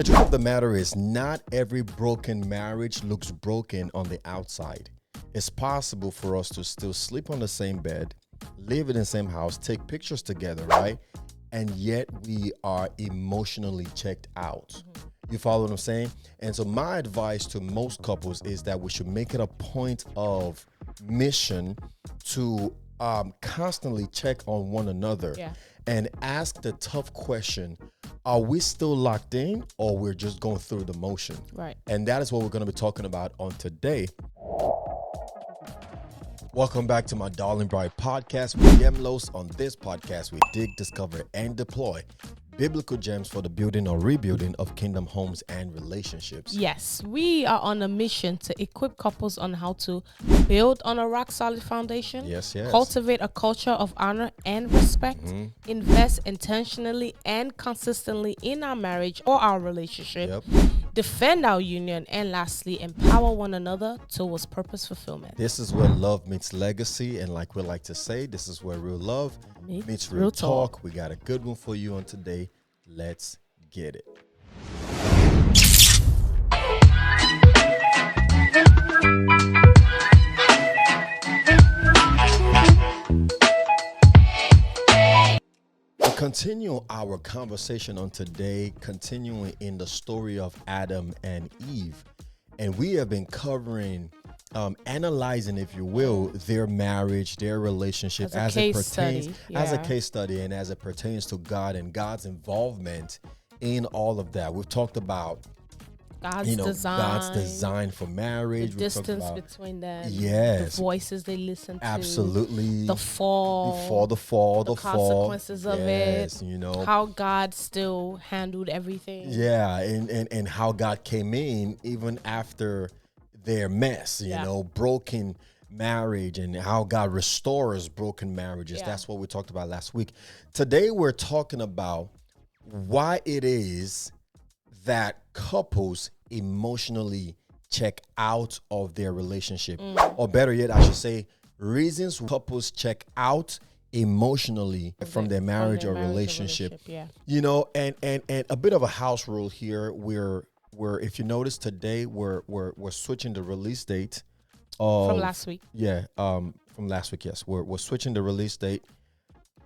The truth of the matter is, not every broken marriage looks broken on the outside. It's possible for us to still sleep on the same bed, live in the same house, take pictures together, right? And yet we are emotionally checked out. You follow what I'm saying? And so my advice to most couples is that we should make it a point of mission to constantly check on one another and ask the tough question, are we still locked in or we're just going through the motion? Right. And that is what we're going to be talking about on today. Welcome back to my Darling Bride podcast with Yemlos. On this podcast, we dig, discover, and deploy biblical gems for the building or rebuilding of kingdom homes and relationships. Yes, we are on a mission to equip couples on how to build on a rock-solid foundation, Yes. cultivate a culture of honor and respect, invest intentionally and consistently in our marriage or our relationship, defend our union, and lastly, empower one another towards purpose fulfillment. This is where love meets legacy, and like we like to say, this is where real love meets real talk. We got a good one for you on today. Let's get it. To continue our conversation on today, continuing in the story of Adam and Eve, and we have been covering analyzing, if you will, their marriage, their relationship as it pertains as a case study and as it pertains to God and God's involvement in all of that. We've talked about God's design for marriage, the distance between them, the voices they listen to, absolutely, the fall, the consequences of it, how God still handled everything, and how God came in even after their mess, broken marriage, and how God restores broken marriages. That's what we talked about last week. Today we're talking about why it is that couples emotionally check out of their relationship, or better yet, I should say, reasons couples check out emotionally from their marriage or relationship. And a bit of a house rule here. We're if you notice today, we're switching the release date from last week. From last week, yes. We're switching the release date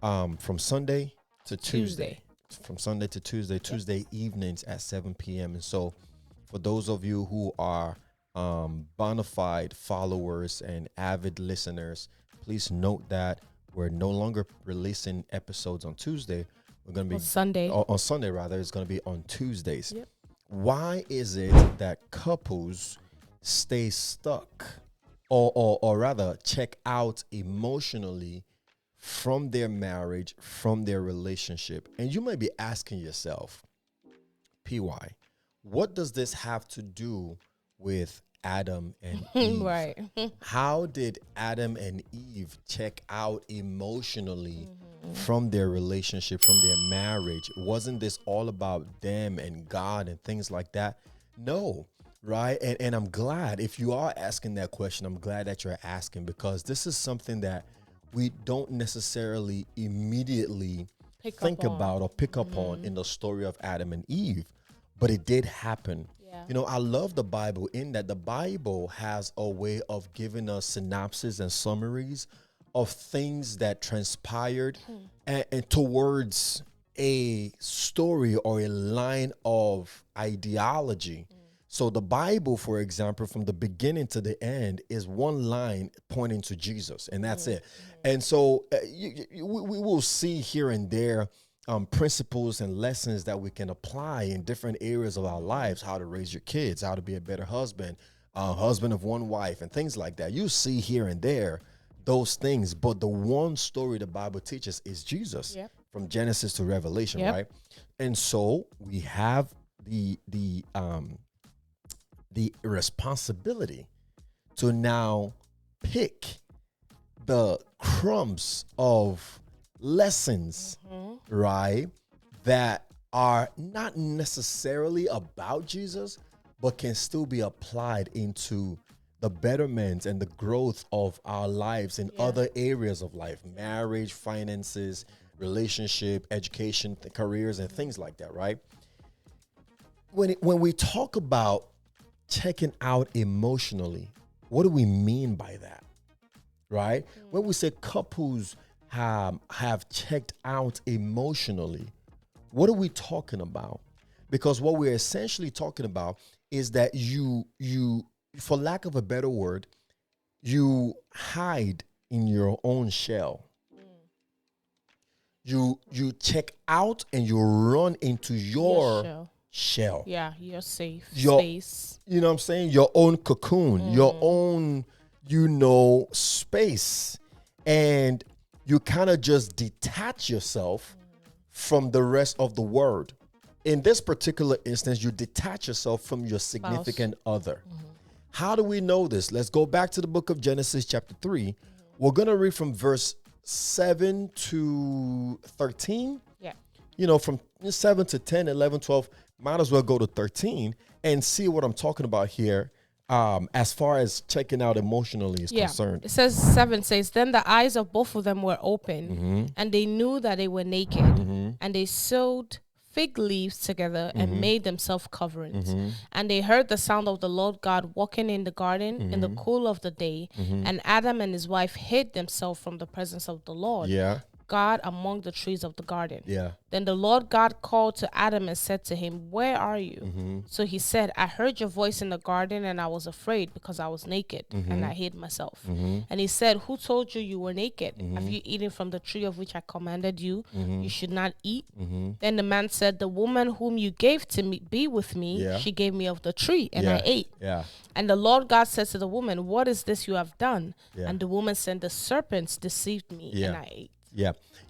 from Sunday to Tuesday. From Sunday to Tuesday, Tuesday evenings at 7 p.m. And so for those of you who are bona fide followers and avid listeners, please note that we're no longer releasing episodes on Tuesday. We're going to be on Sunday rather. It's going to be on Tuesdays. Why is it that couples stay stuck or rather check out emotionally from their marriage, from their relationship? And you might be asking yourself, PY, what does this have to do with Adam and Eve? Right. How did Adam and Eve check out emotionally from their relationship, from their marriage? Wasn't this all about them and God and things like that? No, right? And I'm glad, if you are asking that question, I'm glad that you're asking, because this is something that we don't necessarily immediately think about or pick up on in the story of Adam and Eve, but it did happen. I love the Bible in that the Bible has a way of giving us synopses and summaries of things that transpired and towards a story or a line of ideology. So the Bible, for example, from the beginning to the end is one line pointing to Jesus, and that's it. And so we will see here and there principles and lessons that we can apply in different areas of our lives, how to raise your kids, how to be a better husband, husband of one wife, and things like that. You see here and there those things, but the one story the Bible teaches is Jesus, from Genesis to Revelation, right? And so we have the responsibility to now pick the crumbs of lessons, right, that are not necessarily about Jesus, but can still be applied into the betterment and the growth of our lives in other areas of life, marriage, finances, relationship, education, careers, and things like that, right? when we talk about checking out emotionally, what do we mean by that? Right? When we say couples have checked out emotionally, what are we talking about? Because what we're essentially talking about is that you, for lack of a better word, you hide in your own shell. You check out and you run into your shell. Yeah, your safe your, space. You know what I'm saying? Your own cocoon, your own, space. And you kind of just detach yourself from the rest of the world. In this particular instance, you detach yourself from your significant other. How do we know this? Let's go back to the book of Genesis chapter 3. We're going to read from verse 7 to 13. Yeah. From 7 to 10, 11, 12, might as well go to 13 and see what I'm talking about here. As far as checking out emotionally is concerned. It says 7 says, then the eyes of both of them were open, and they knew that they were naked, and they sewed fig leaves together and made themselves coverings. And they heard the sound of the Lord God walking in the garden in the cool of the day. And Adam and his wife hid themselves from the presence of the Lord God among the trees of the garden. Then the Lord God called to Adam and said to him, where are you? So he said, I heard your voice in the garden, and I was afraid because I was naked, and I hid myself. And he said, who told you you were naked? Have you eaten from the tree of which I commanded you? You should not eat. Then the man said, the woman whom you gave to me be with me, she gave me of the tree, and I ate. And the Lord God said to the woman, what is this you have done? And the woman said, the serpents deceived me, and I ate.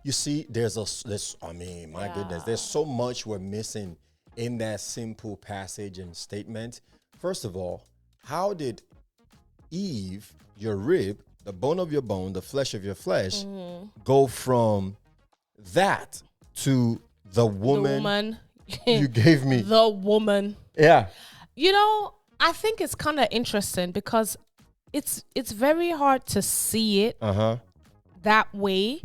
You see, my goodness, there's so much we're missing in that simple passage and statement. First of all, how did Eve, your rib, the bone of your bone, the flesh of your flesh, go from that to the woman you gave me? The woman. Yeah. I think it's kind of interesting because it's very hard to see it that way,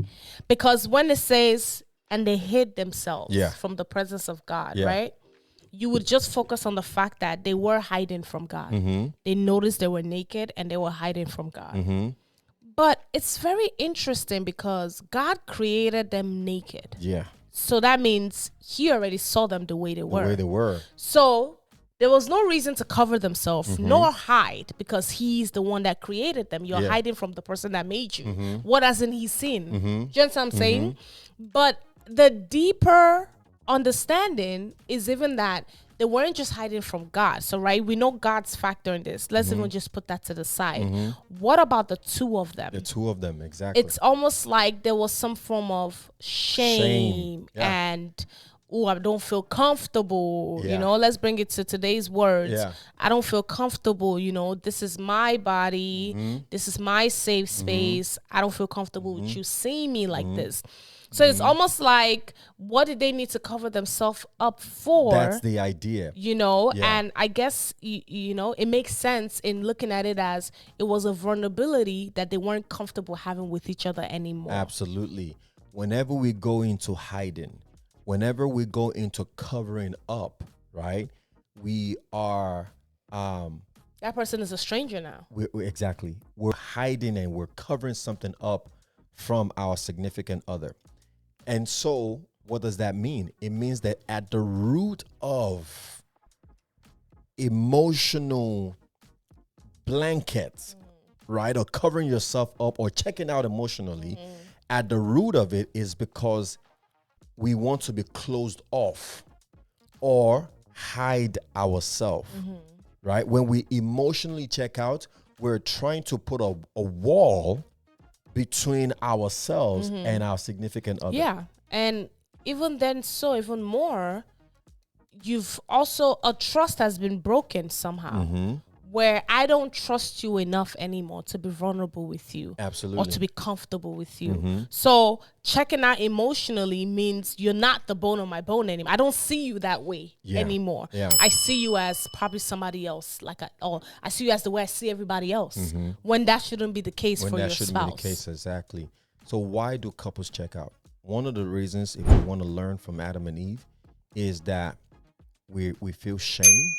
because when it says, and they hid themselves from the presence of God, right? You would just focus on the fact that they were hiding from God. They noticed they were naked and they were hiding from God. But it's very interesting because God created them naked. So that means he already saw them the way they were. So there was no reason to cover themselves nor hide, because he's the one that created them. You're hiding from the person that made you. What hasn't he seen? Do you understand what I'm saying? But the deeper understanding is even that they weren't just hiding from God. So, right, we know God's factor in this. Let's even just put that to the side. What about the two of them? The two of them, exactly. It's almost like there was some form of shame. And I don't feel comfortable, let's bring it to today's words. I don't feel comfortable, this is my body. This is my safe space. I don't feel comfortable with you seeing me like this. So it's almost like, what did they need to cover themselves up for? That's the idea. And I guess, it makes sense in looking at it as it was a vulnerability that they weren't comfortable having with each other anymore. Absolutely. Whenever we go into hiding, whenever we go into covering up, right, we are... that person is a stranger now. Exactly. We're hiding and we're covering something up from our significant other. And so what does that mean? It means that at the root of emotional blankets, right, or covering yourself up or checking out emotionally, at the root of it is because we want to be closed off or hide ourselves, right? When we emotionally check out, we're trying to put a wall between ourselves and our significant other. Yeah. And even then, even more, you've also, a trust has been broken somehow. Where I don't trust you enough anymore to be vulnerable with you. Absolutely. Or to be comfortable with you. So checking out emotionally means you're not the bone of my bone anymore. I don't see you that way anymore. I see you as probably somebody else. I see you as the way I see everybody else. When that shouldn't be the case for your spouse. When that shouldn't be the case, exactly. So why do couples check out? One of the reasons, if you want to learn from Adam and Eve, is that we feel shame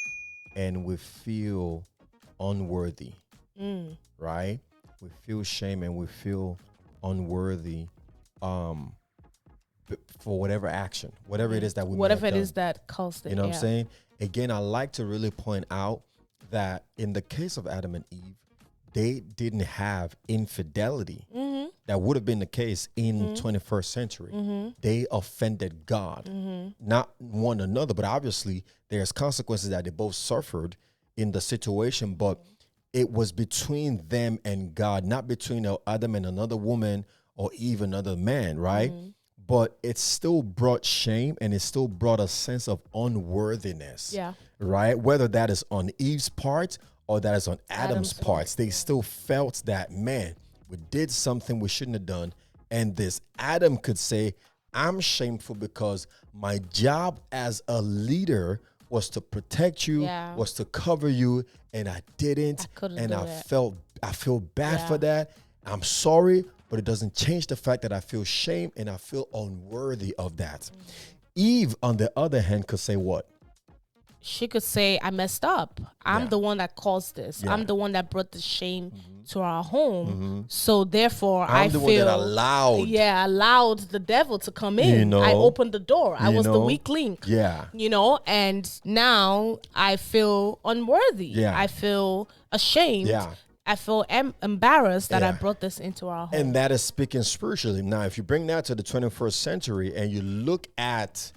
and we feel unworthy, right? We feel shame and we feel unworthy for whatever action, whatever it is that we whatever may have it done. is that caused it. You know what I'm saying? Again, I like to really point out that in the case of Adam and Eve, they didn't have infidelity. That would have been the case in 21st century. They offended God, not one another, but obviously there's consequences that they both suffered in the situation, but it was between them and God, not between Adam and another woman or Eve and another man, right? But it still brought shame and it still brought a sense of unworthiness, right? Whether that is on Eve's part or that is on Adam's parts, they still felt that, man, we did something we shouldn't have done. And this Adam could say, I'm shameful because my job as a leader was to protect you, was to cover you, and I didn't. And I feel bad for that. I'm sorry, but it doesn't change the fact that I feel shame and I feel unworthy of that. Eve, on the other hand, could say what? She could say, I messed up. I'm the one that caused this. I'm the one that brought the shame to our home. So therefore, I feel one that allowed the devil to come in. You know, I opened the door. I was the weak link. You know, and now I feel unworthy. I feel ashamed. I feel embarrassed that I brought this into our home. And that is speaking spiritually. Now, if you bring that to the 21st century and you look at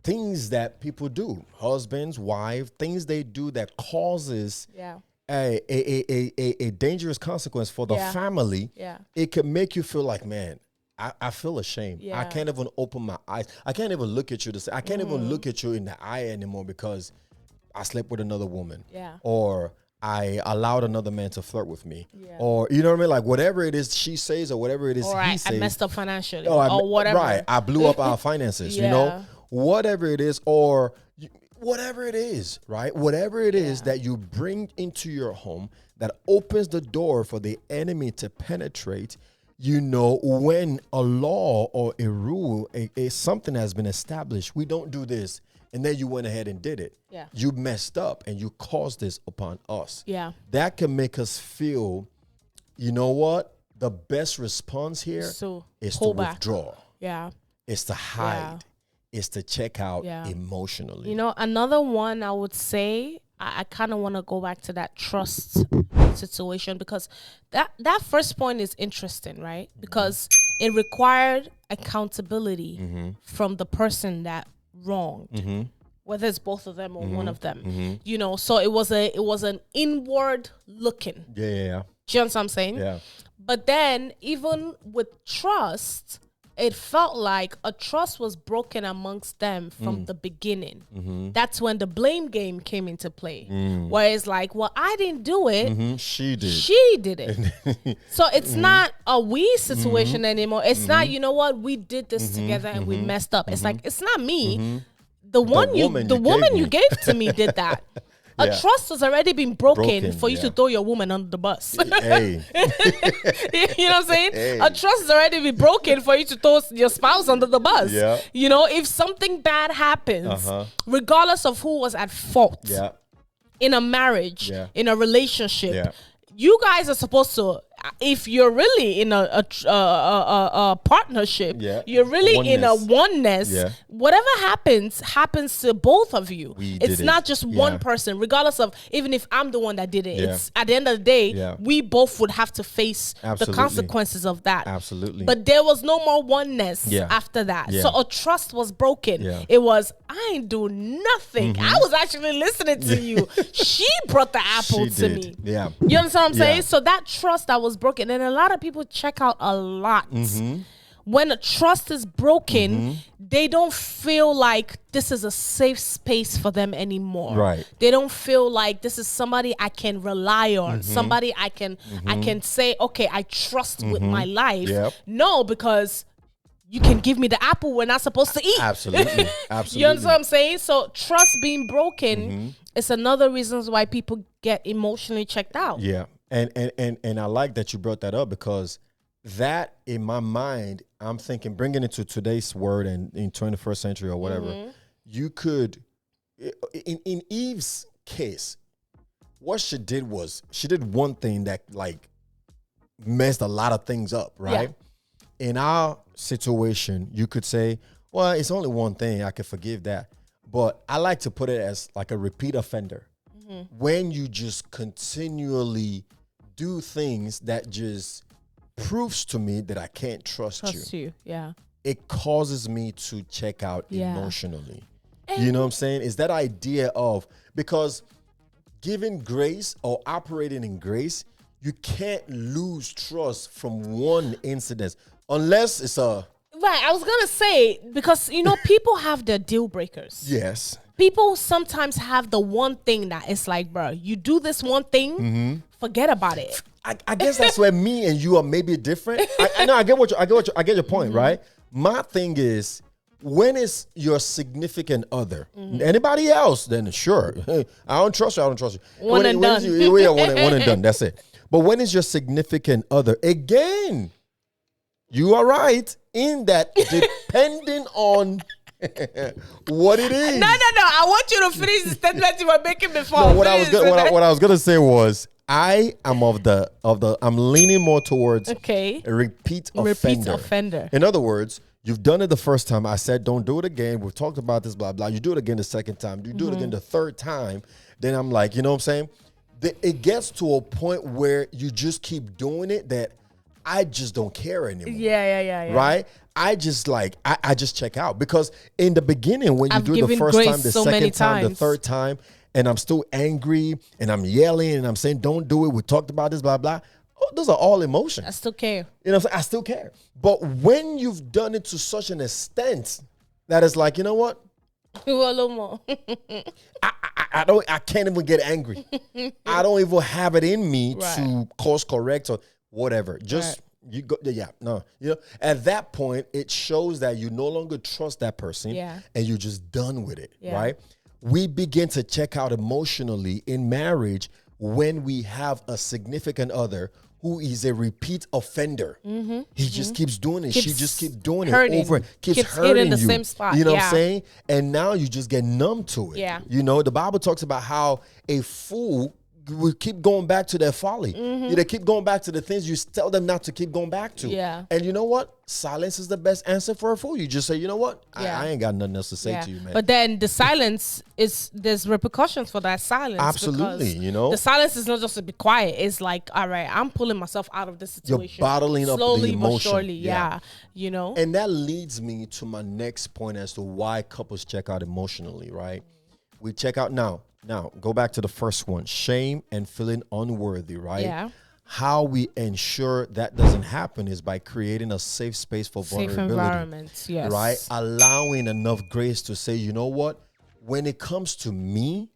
things that people do, husbands, wives, things they do that causes a dangerous consequence for the family, it can make you feel like, man, I feel ashamed. I can't even open my eyes. I can't even look at you to say, I can't even look at you in the eye anymore because I slept with another woman. Or I allowed another man to flirt with me. Or, you know what I mean? Like, whatever it is she says or whatever it is he says. I messed up financially or whatever. Right. I blew up our finances, you know? Whatever it is, or whatever it is, right? Whatever it is that you bring into your home that opens the door for the enemy to penetrate, you know, when a law or a rule, something has been established, we don't do this, and then you went ahead and did it. You messed up and you caused this upon us. That can make us feel, you know what? The best response here is to withdraw. It's to hide. Is to check out emotionally. You know, another one I would say, I kind of want to go back to that trust situation because that first point is interesting, right? Because it required accountability from the person that wronged, whether it's both of them or one of them. You know, so it was an inward looking. Do you understand what I'm saying? But then even with trust, it felt like a trust was broken amongst them from the beginning. That's when the blame game came into play. Where it's like, well, I didn't do it. She did. She did it. So it's not a we situation anymore. It's not, you know what, we did this together and we messed up. It's like, it's not me. The woman you gave to me did that. A trust has already been broken for you to throw your woman under the bus. Hey. You know what I'm saying? Hey. A trust has already been broken for you to throw your spouse under the bus. You know, if something bad happens, regardless of who was at fault in a marriage, in a relationship, you guys are supposed to, if you're really in a partnership, you're really in a oneness, whatever happens to both of you. It's not just one person, regardless of, even if I'm the one that did it, it's at the end of the day, we both would have to face the consequences of that. But there was no more oneness after that. So a trust was broken. It was, I ain't do nothing. I was actually listening to you. She brought the apple to me. You understand what I'm saying? So that trust that was broken, and a lot of people check out a lot. When a trust is broken, they don't feel like this is a safe space for them anymore. They don't feel like this is somebody I can rely on, somebody I can say, okay, I trust with my life. No, because you can give me the apple we're not supposed to eat. Absolutely. You understand what I'm saying? So trust being broken is another reason why people get emotionally checked out. And I like that you brought that up, because that, in my mind, I'm thinking, bringing it to today's word and in 21st century or whatever, you could in Eve's case, what she did was she did one thing that like messed a lot of things up, right? Yeah. In our situation, you could say, well, it's only one thing. I could forgive that. But I like to put it as like a repeat offender. When you just continually do things that just proves to me that I can't trust you. Yeah. It causes me to check out emotionally. You know what I'm saying? It's that idea of, because giving grace or operating in grace, you can't lose trust from one incident unless it's a... Right, I was going to say, because, people have their deal breakers. Yes. People sometimes have the one thing that it's like, bro, you do this one thing, forget about it. I guess that's where me and you are maybe different. I know, I get your point, right? My thing is, when is your significant other? Anybody else, then sure. I don't trust you, I don't trust you. One and done. One and done, that's it. But when is your significant other? Again, you are right in that depending on what it is. No. I want you to finish the statement you were making before. No, what I was gonna say was, I am I'm leaning more towards a repeat offender. In other words, you've done it the first time. I said, don't do it again. We've talked about this, blah, blah. You do it again the second time. You do it again the third time. Then I'm like, you know what I'm saying? It gets to a point where you just keep doing it that I just don't care anymore. Yeah. Right? I just I just check out, because in the beginning, when you do it the first time, the second time, the third time, and I'm still angry and I'm yelling and I'm saying, don't do it. We talked about this, blah, blah. Oh, those are all emotions. I still care. You know what I'm saying? I still care. But when you've done it to such an extent that it's like, you know what? A little more. I can't even get angry. I don't even have it in me to course correct or whatever. Just you go, at that point, it shows that you no longer trust that person and you're just done with it, right? We begin to check out emotionally in marriage when we have a significant other who is a repeat offender. He just keeps doing it. She just keeps doing it over. Keeps hurting the you. Same spot. You know what I'm saying? And now you just get numb to it. Yeah. The Bible talks about how a fool will keep going back to their folly. They keep going back to the things you tell them not to keep going back to. Yeah. And you know what? Silence is the best answer for a fool. You just say, you know what? I ain't got nothing else to say to you, man. But then the silence there's repercussions for that silence. Absolutely, The silence is not just to be quiet. It's like, all right, I'm pulling myself out of this situation. You're bottling up the emotion. Slowly but surely, And that leads me to my next point as to why couples check out emotionally, right? We check out now, go back to the first one, shame and feeling unworthy, right? Yeah. How we ensure that doesn't happen is by creating a safe space for vulnerability. Safe environment, yes. Right? Allowing enough grace to say, you know what? When it comes to me,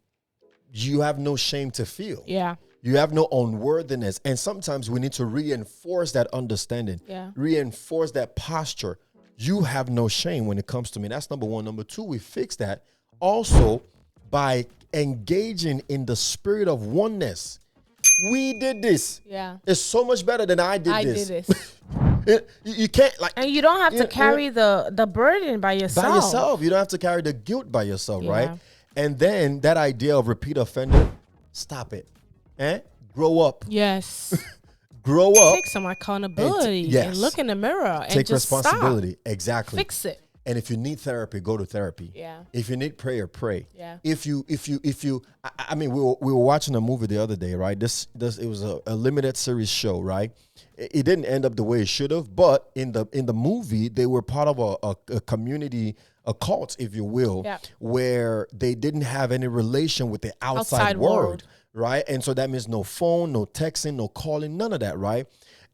you have no shame to feel. Yeah. You have no unworthiness. And sometimes we need to reinforce that understanding. Yeah. Reinforce that posture. You have no shame when it comes to me. That's number one. Number two, we fix that also by engaging in the spirit of oneness. We did this. Yeah. It's so much better than I did this. You can't and you don't have to carry the burden by yourself. By yourself. You don't have to carry the guilt by yourself, right? And then that idea of repeat offender, stop it. Grow up. Yes. Grow up. Take some accountability and look in the mirror and take just responsibility. Stop. Exactly. Fix it. And if you need therapy, go to therapy. Yeah. If you need prayer, pray. Yeah. If you, I mean, we were watching a movie the other day, right? It was a limited series show, right? It didn't end up the way it should have, but in the movie, they were part of a community, a cult, if you will, where they didn't have any relation with the outside world, right? And so that means no phone, no texting, no calling, none of that, right?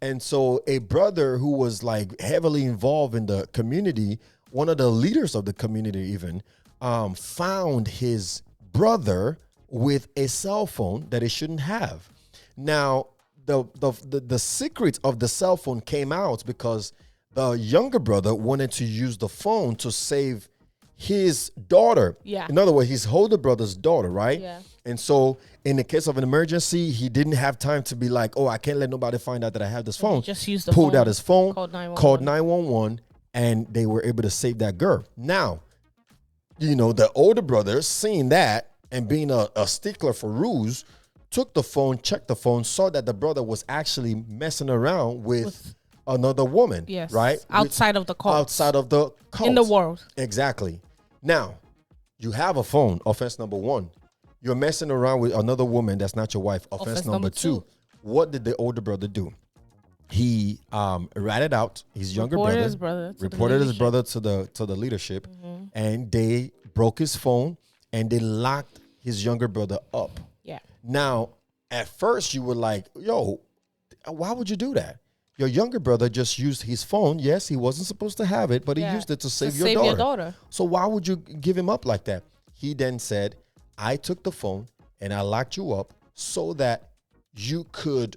And so a brother who was like heavily involved in the community, one of the leaders of the community even, found his brother with a cell phone that he shouldn't have. Now, the secret of the cell phone came out because the younger brother wanted to use the phone to save his daughter. Yeah. In other words, his older brother's daughter, right? Yeah. And so in the case of an emergency, he didn't have time to be like, oh, I can't let nobody find out that I have this phone. Just used the Pulled phone, out his phone, called 911. called 911, and they were able to save that girl. Now, the older brother, seeing that and being a stickler for rules, took the phone, checked the phone, saw that the brother was actually messing around with another woman. Yes. Right? Outside of the cult. Outside of the cult. In the world. Exactly. Now, you have a phone, offense number one. You're messing around with another woman that's not your wife, offense number two. What did the older brother do? He ratted out his younger brother, reported his brother to the leadership, and they broke his phone and they locked his younger brother up. Yeah. Now, at first you were like, yo, why would you do that? Your younger brother just used his phone. Yes, he wasn't supposed to have it, but he used it to save your daughter. So why would you give him up like that? He then said, I took the phone and I locked you up so that you could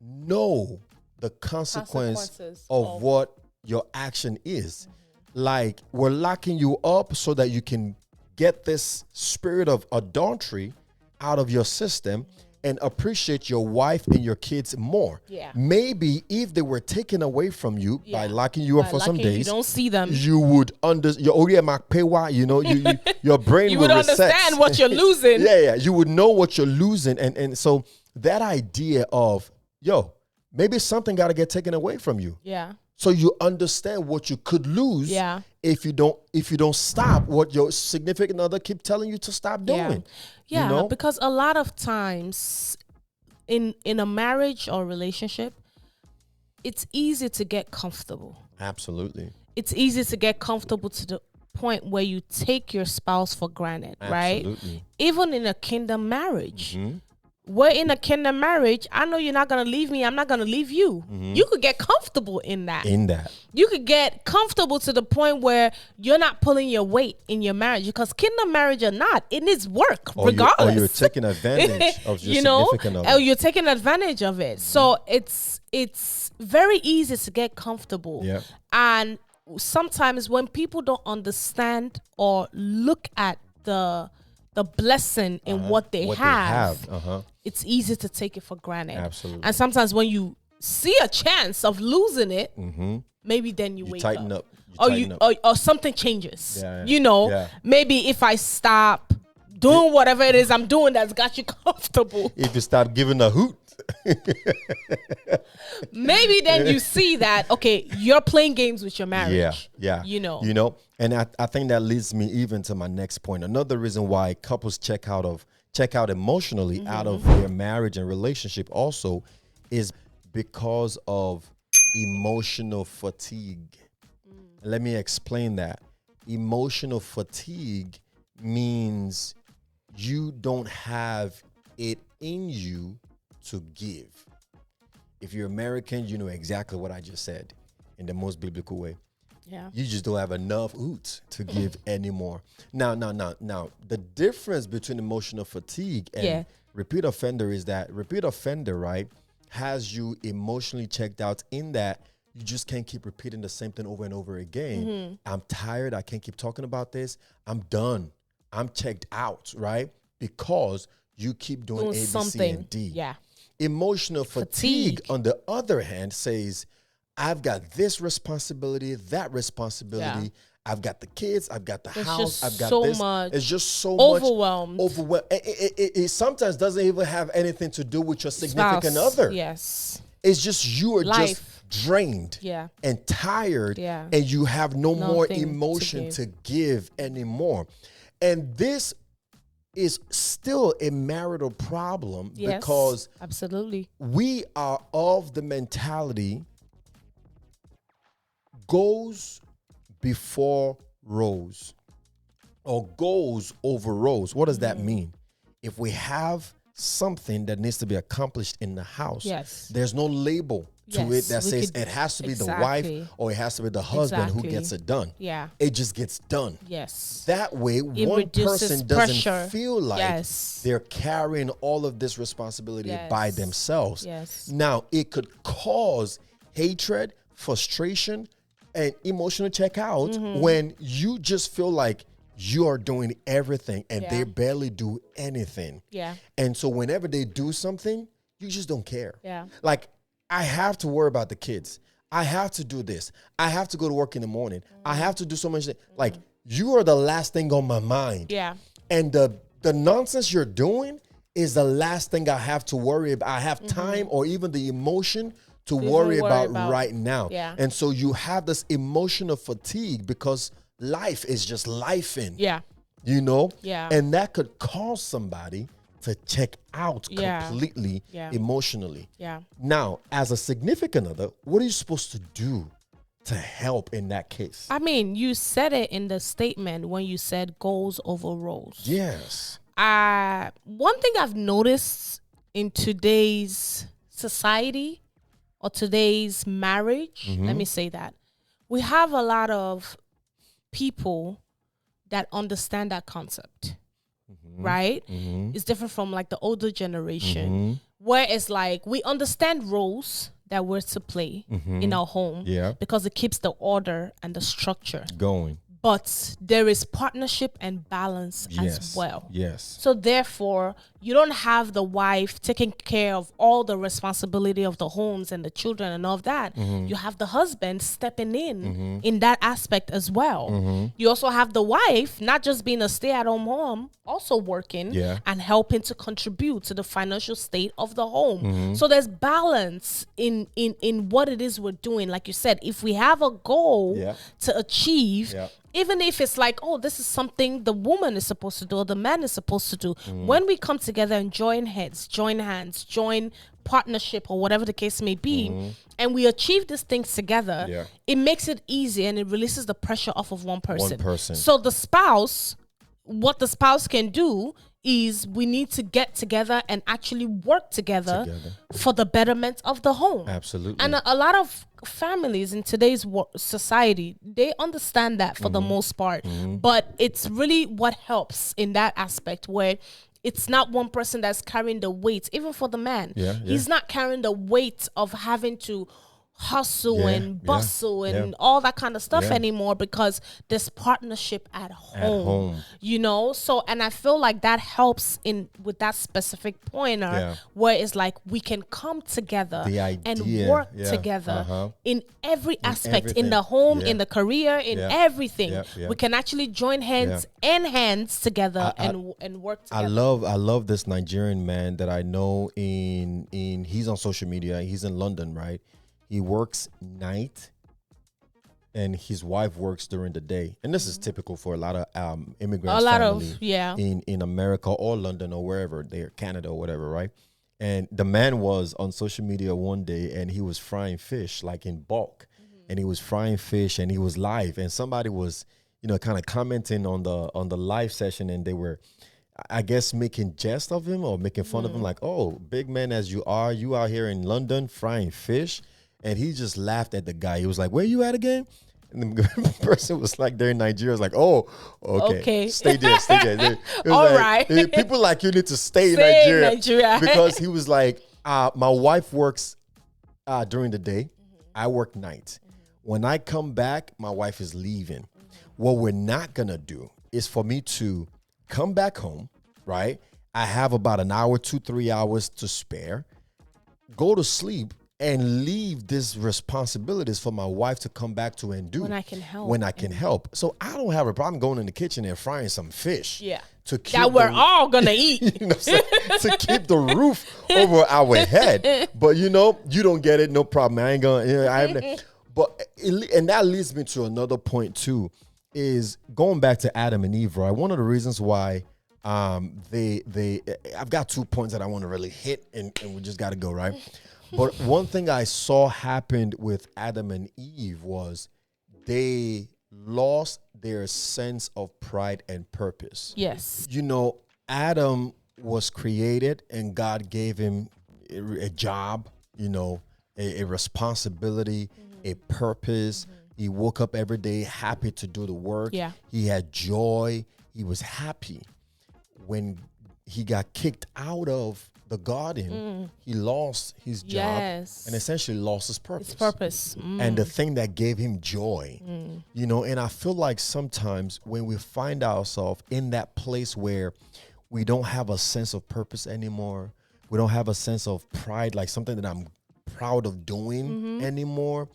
know the consequences of what your action is. Like, we're locking you up so that you can get this spirit of adultery out of your system and appreciate your wife and your kids more. Yeah. Maybe if they were taken away from you by locking you up for some days, you don't see them. You would your brain you would understand what you're losing. You would know what you're losing, and so that idea of maybe something got to get taken away from you. Yeah. So you understand what you could lose if you don't stop what your significant other keep telling you to stop doing. Yeah, because a lot of times in a marriage or relationship, it's easy to get comfortable. Absolutely. It's easy to get comfortable to the point where you take your spouse for granted, right? Even in a kingdom marriage. We're in a kingdom marriage. I know you're not going to leave me. I'm not going to leave you. You could get comfortable in that. You could get comfortable to the point where you're not pulling your weight in your marriage, because kingdom marriage or not, it needs work regardless. Or you're taking advantage of your significant other. Or you're taking advantage of it. So it's very easy to get comfortable. Yeah. And sometimes when people don't understand or look at the blessing in what they have. It's easy to take it for granted. Absolutely. And sometimes when you see a chance of losing it, maybe then you wake tighten up. up. Or something changes. Maybe if I stop doing whatever it is I'm doing that's got you comfortable. If you start giving a hoot. Maybe then you see that, okay, you're playing games with your marriage. Yeah. And I think that leads me even to my next point. Another reason why couples check out emotionally out of their marriage and relationship also is because of emotional fatigue. Let me explain that. Emotional fatigue means you don't have it in you to give. If you're American, you know exactly what I just said in the most biblical way. Yeah. You just don't have enough oots to give anymore. Now, the difference between emotional fatigue and repeat offender is that repeat offender, right, has you emotionally checked out in that you just can't keep repeating the same thing over and over again. I'm tired. I can't keep talking about this. I'm done. I'm checked out, right? Because you keep doing A, B, C, and D. Yeah. Emotional fatigue, on the other hand, says, I've got this responsibility, that responsibility. I've got the kids. I've got the house. I've got so this. Much it's just so overwhelmed. It sometimes doesn't even have anything to do with your significant other. Yes. It's just you are just drained and tired, and you have no more emotion to give anymore. And this is still a marital problem because absolutely we are of the mentality goes before roles or goals over roles. What does that mean? If we have something that needs to be accomplished in the house, there's no label to it that says it has to be the wife or it has to be the husband who gets it done. Yeah. It just gets done. Yes. That way, one person doesn't feel like they're carrying all of this responsibility by themselves. Yes. Now, it could cause hatred, frustration, and emotional checkout when you just feel like you are doing everything and they barely do anything. Yeah. And so whenever they do something, you just don't care. Yeah. Like, I have to worry about the kids. I have to do this. I have to go to work in the morning. I have to do so much. Like, you are the last thing on my mind. Yeah. And the nonsense you're doing is the last thing I have to worry about. I have time or even the emotion to worry about right now. Yeah. And so you have this emotional fatigue because life is just lifing. Yeah. You know? Yeah. And that could cause somebody to check out completely emotionally. Yeah. Now, as a significant other, what are you supposed to do to help in that case? I mean, you said it in the statement when you said goals over roles. Yes. One thing I've noticed in today's society or today's marriage, let me say that, we have a lot of people that understand that concept, right? It's different from like the older generation where it's like we understand roles that we're to play in our home because it keeps the order and the structure going. But there is partnership and balance as well. Yes. So therefore, you don't have the wife taking care of all the responsibility of the homes and the children and all of that. You have the husband stepping in that aspect as well. You also have the wife not just being a stay-at-home mom, also working and helping to contribute to the financial state of the home. So there's balance in what it is we're doing. Like you said, if we have a goal to achieve, even if it's like, oh, this is something the woman is supposed to do or the man is supposed to do, when we come together and join heads, join hands, join partnership or whatever the case may be, and we achieve these things together, it makes it easy and it releases the pressure off of one person. So the spouse, what the spouse can do is we need to get together and actually work together for the betterment of the home. Absolutely. And a lot of families in today's society, they understand that for the most part. But it's really what helps in that aspect where it's not one person that's carrying the weight, even for the man. He's not carrying the weight of having to hustle and bustle and all that kind of stuff anymore because there's partnership at home, you know. So and I feel like that helps in with that specific pointer where it's like we can come together and work together in every aspect, in the home, in the career, in everything. We can actually join hands and hands together and work together. I love this Nigerian man that I know in he's on social media. He's in London, right? He works night and his wife works during the day. And this is typical for a lot of immigrants in America or London or wherever they're, Canada or whatever, right? And the man was on social media one day and he was frying fish like in bulk. And he was frying fish and he was live. And somebody was, you know, kind of commenting on the live session and they were, I guess, making jest of him or making fun of him like, oh, big man as you out here in London frying fish. And he just laughed at the guy. He was like, where you at again? And the person was like, they're in Nigeria. I was like, oh, okay. Stay there. All like, right. Hey, people like you need to stay in Nigeria. Because he was like, my wife works during the day. I work night. When I come back, my wife is leaving. What we're not going to do is for me to come back home, right? I have about an hour, 2-3 hours to spare, go to sleep, and leave these responsibilities for my wife to come back to and do when I can help. So I don't have a problem going in the kitchen and frying some fish. To keep that we're all gonna eat. You know what I'm saying? To keep the roof over our head. But you know, you don't get it, no problem. I ain't gonna. You know, and that leads me to another point too, is going back to Adam and Eve. Right, one of the reasons why I've got 2 points that I want to really hit, and we just got to go right. But one thing I saw happened with Adam and Eve was they lost their sense of pride and purpose. Yes. You know, Adam was created and God gave him a job, you know, a responsibility, a purpose. He woke up every day happy to do the work. He had joy. He was happy. When he got kicked out of the garden, he lost his job and essentially lost his purpose. And the thing that gave him joy, you know, and I feel like sometimes when we find ourselves in that place where we don't have a sense of purpose anymore, we don't have a sense of pride, like something that I'm proud of doing anymore,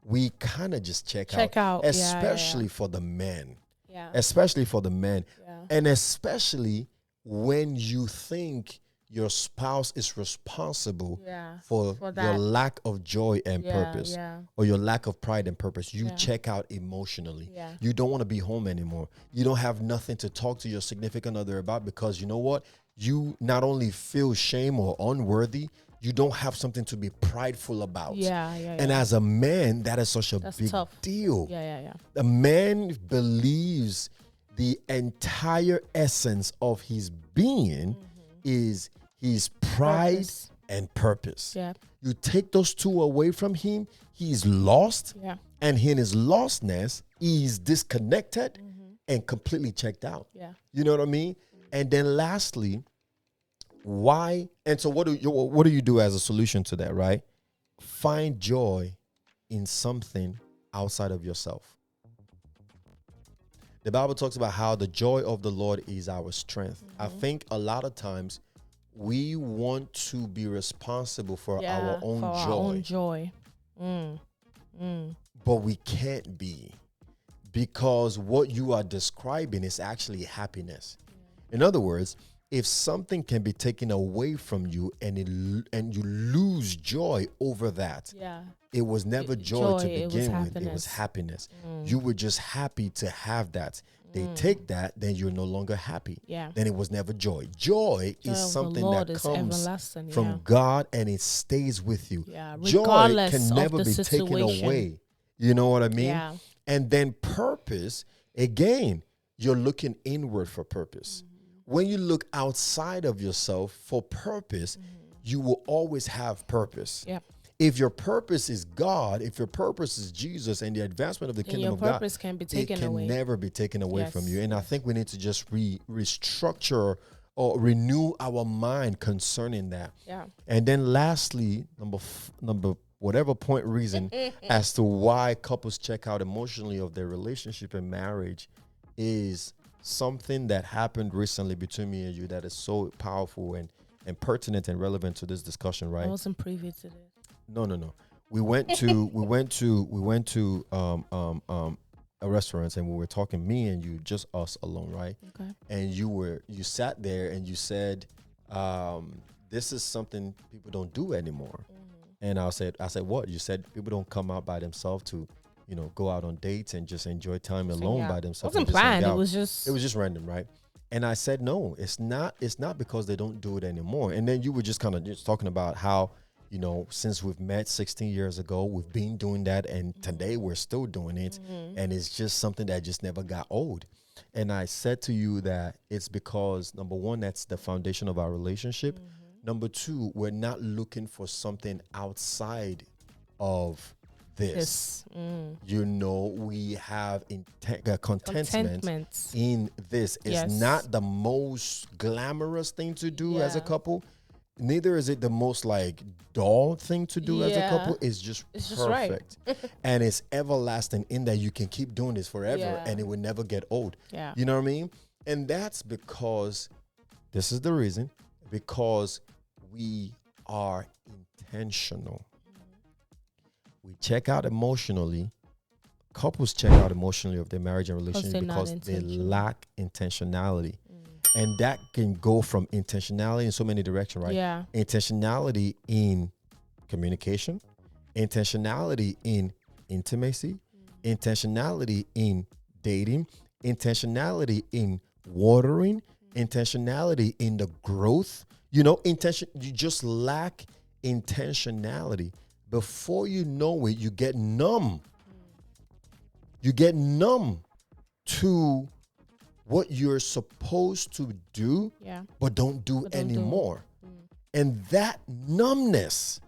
we kind of just check out. Especially for the men. Yeah. especially for the men. Yeah. And especially when you think your spouse is responsible for your that. lack of joy and purpose, or your lack of pride and purpose. You check out emotionally. You don't want to be home anymore. You don't have nothing to talk to your significant other about, because you know what? You not only feel shame or unworthy, you don't have something to be prideful about. And as a man, that is such a big deal. A man believes the entire essence of his being is his pride and purpose. You take those two away from him, he's lost. And in his lostness, he's disconnected and completely checked out. You know what I mean? And then lastly, why? And so what do you do as a solution to that, right? Find joy in something outside of yourself. The Bible talks about how the joy of the Lord is our strength. I think a lot of times we want to be responsible for our own joy. But we can't be, because what you are describing is actually happiness. In other words, if something can be taken away from you and you lose joy over that, it was never joy to begin with. It was happiness. You were just happy to have that. They take that, then you're no longer happy. Then it was never joy. Joy is something that comes from God, and it stays with you. Joy can never be taken away. You know what I mean? And then purpose, again, you're looking inward for purpose. When you look outside of yourself for purpose, you will always have purpose. If your purpose is God, if your purpose is Jesus and the advancement of the kingdom of God, it can never be taken away from you. And I think we need to just restructure or renew our mind concerning that. And then lastly, number whatever point reason as to why couples check out emotionally of their relationship and marriage is something that happened recently between me and you that is so powerful and pertinent and relevant to this discussion, right? I wasn't privy to this. No. We went to a restaurant, and we were talking, me and you, just us alone, right? Okay. And you sat there and you said, this is something people don't do anymore. And I said, what? You said people don't come out by themselves to, go out on dates and just enjoy time alone by themselves. It wasn't planned. It was just random, right? And I said, no, it's not because they don't do it anymore. And then you were just kind of just talking about how, since we've met 16 years ago, we've been doing that, and today we're still doing it. And it's just something that just never got old. And I said to you that it's because, number one, that's the foundation of our relationship. Number two, we're not looking for something outside of this. We have contentment in this. It's not the most glamorous thing to do as a couple. Neither is it the most dull thing to do as a couple. It's just perfect. And it's everlasting in that you can keep doing this forever and it will never get old. You know what I mean? And that's because, this is the reason, because we are intentional. We check out emotionally. Couples check out emotionally of their marriage and relationship because they lack intentionality. And that can go from intentionality in so many directions, right? Intentionality in communication, intentionality in intimacy, intentionality in dating, intentionality in watering, intentionality in the growth. You just lack intentionality. Before you know it, you get numb. You get numb to what you're supposed to do, but don't do anymore. And that numbness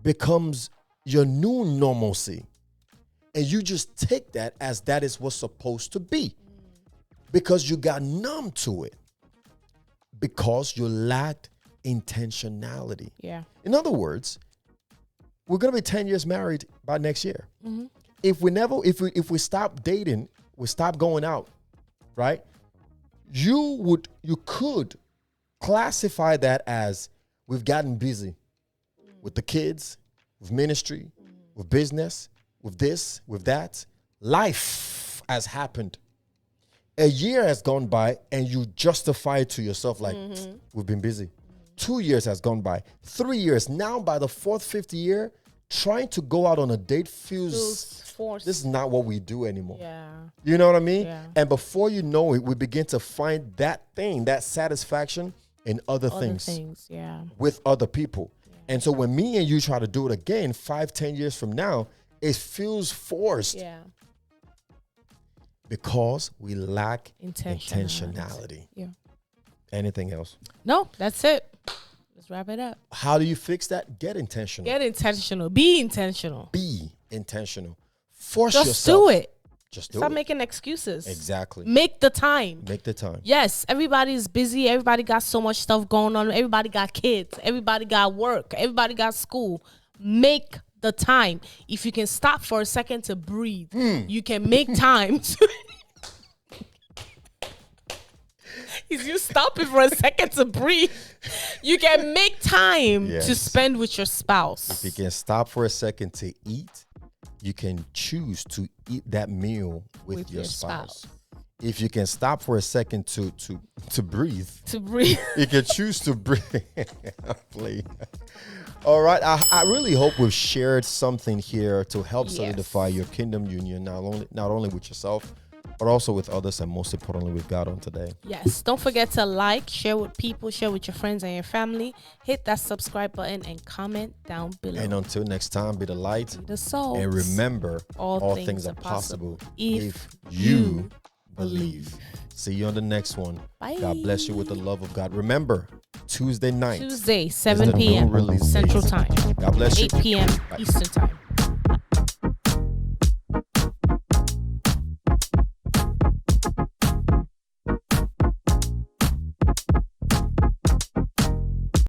becomes your new normalcy. And you just take that as that is what's supposed to be. Because you got numb to it. Because you lacked intentionality. In other words, we're going to be 10 years married by next year. If we stop dating, we stop going out, right? You could classify that as we've gotten busy with the kids, with ministry, with business, with this, with that. Life has happened. A year has gone by and you justify it to yourself like, we've been busy. 2 years has gone by. 3 years. Now by the fourth, fifth year, trying to go out on a date feels forced. This is not what we do anymore. Yeah. You know what I mean? Yeah. And before you know it, we begin to find that thing, that satisfaction in other things. Yeah. With other people. Yeah. And so when me and you try to do it again 5-10 years from now, it feels forced. Yeah. Because we lack intentionality. Yeah. Anything else? No, that's it. Let's wrap it up. How do you fix that? Get intentional. Get intentional. Be intentional. Be intentional. Force Just yourself. do it. Just do Stop it. making excuses. Exactly. Make the time. Make the time. Yes, everybody's busy. Everybody got so much stuff going on. Everybody got kids. Everybody got work. Everybody got school. Make the time. If you can stop for a second to breathe, you can make time to if you stop it for a second to breathe, you can make time to spend with your spouse. If you can stop for a second to eat, you can choose to eat that meal with your spouse. If you can stop for a second to breathe, you can choose to breathe. Please. All right. I really hope we've shared something here to help solidify your kingdom union, not only with yourself, but also with others, and most importantly with God on today. Yes. Don't forget to like, share with people, share with your friends and your family. Hit that subscribe button and comment down below. And until next time, be the light, be the salt. And remember, all things are possible if you believe. See you on the next one. Bye. God bless you with the love of God. Remember, Tuesday, 7 p.m. Central Time. God bless you. 8 p.m. Eastern Time.